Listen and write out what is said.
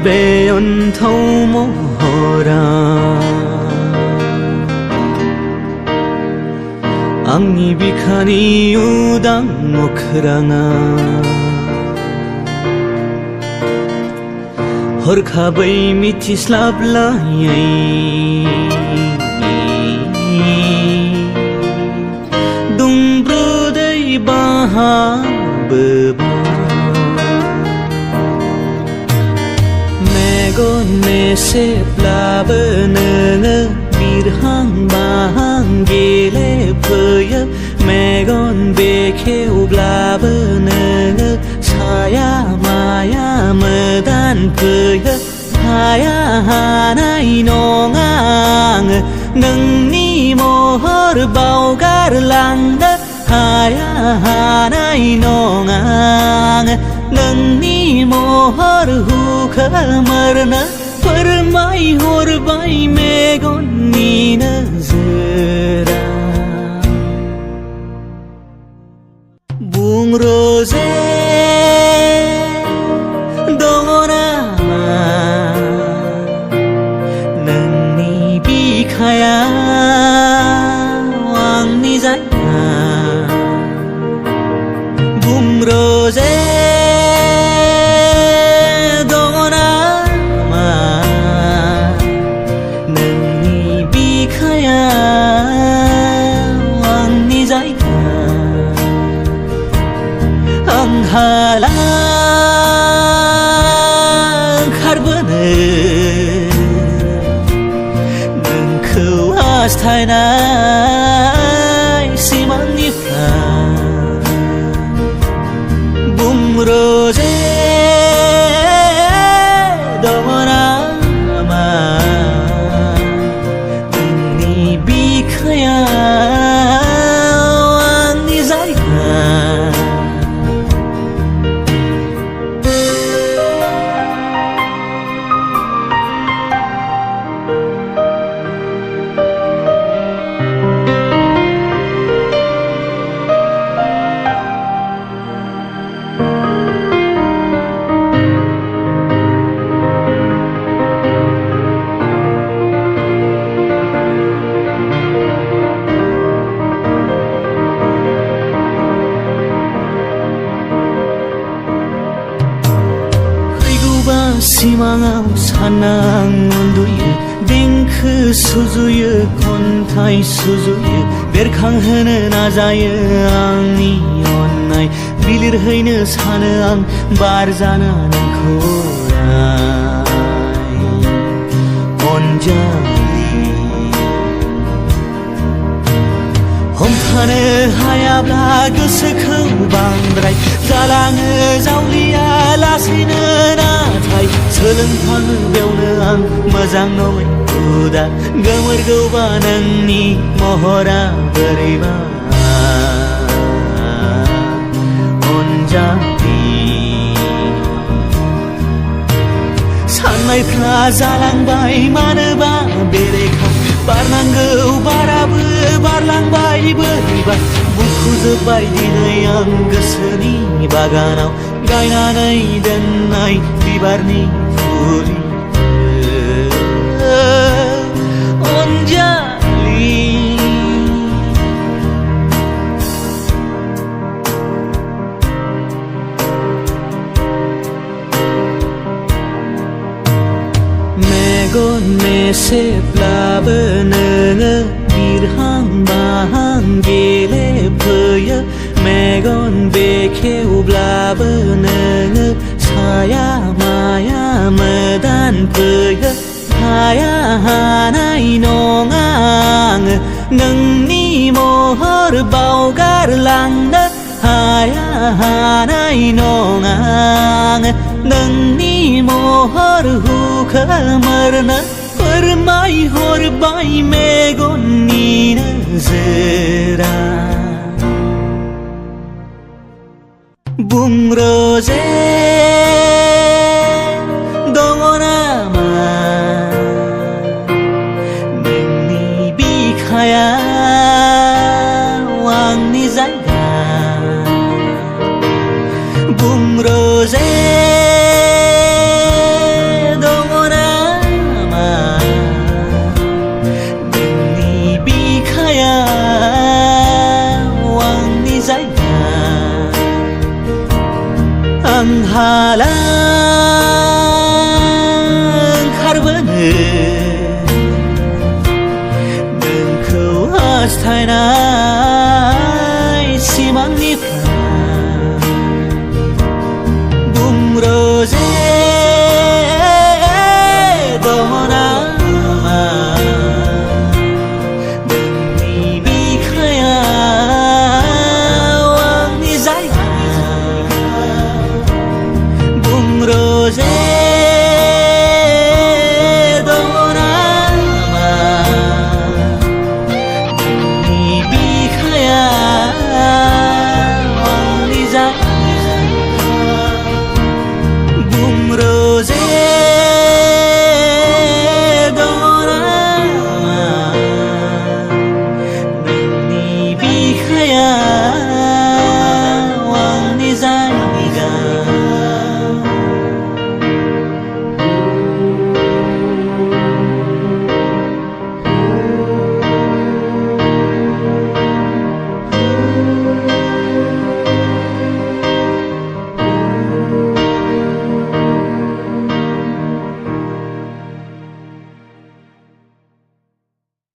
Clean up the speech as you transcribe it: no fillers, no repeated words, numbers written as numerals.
बे अन्थाव महरा आंनि बिखानि उदां अख्राङा हरखाबै मिथिस्लाबलायै दुंब्रुदै बाहाबोबाय मेगन मेसेबब्लाबो नोङो बिरहां बाहां गेलेफैयो मेगन बेखेवब्लाबो नोङो साया माया मोदानफैयो हाया हानाय नङा आङो नोंनि महर बावगारलांनो हाया हानाय नङा आङो नोंनि महर हुखोमोरनो फोरमायहरबाय मेगननि नोजोरा बुं रोजे दङ नामा नोंनि बिखायाव आंनि जायगा बुं रोजे दङ नामा नोंनि बिखायाव आंनि जायगा आं हाला ओंखारबोनो नोंखौ हास्थायनाय सिमांनिफ्राय बुं रोजे दङ नामा नोंनि बिखायाव आंनि जायगा सिमाङाव साना आं उन्दुयो देंखो सुजुयो खन्थाइ सुजुयो बेरखांहोनो नाजायो आंनि अननाय बिलिरहैनो सानो आं बार जाना नोंखौ अनजालि हमथानो हायाब्ला गोसोखौ बांद्राय जालाङो जावलिया लासैनो नाथाय सोलोंफाङो बेयावनो आं मोजां नङै हुदा गोमोरगौबा नोंनि महरा बोरैबा अनजालि साननायफ्रा जालांबाय मानोबा बेरेखा बारनांगौ बाराबो बारलांबाय बोरैबा बुखुजोब्बाय दिनै आं गोसोनि बागानाव गायनानै दोननाय बिबारनि फुलि अनजालि मेगन मेसेबब्लाबो नोङो बिरहां बाहां गेलेफैयो मेगन बेखेवब्लाबो नोङो साया माया मोदानफैयो हाया हानाय नङा आङो नोंनि महर बावगारलांनो हाया हानाय नङा आङो नोंनि महर हुखोमोरनो फोरमायहरबाय मेगननि नोजोरा बुं रोजे दङ नामा नोंनि बिखायाव आंनि जायगा बुं रोजे हाला ओंखारबोनो नोंखौ हास्थायना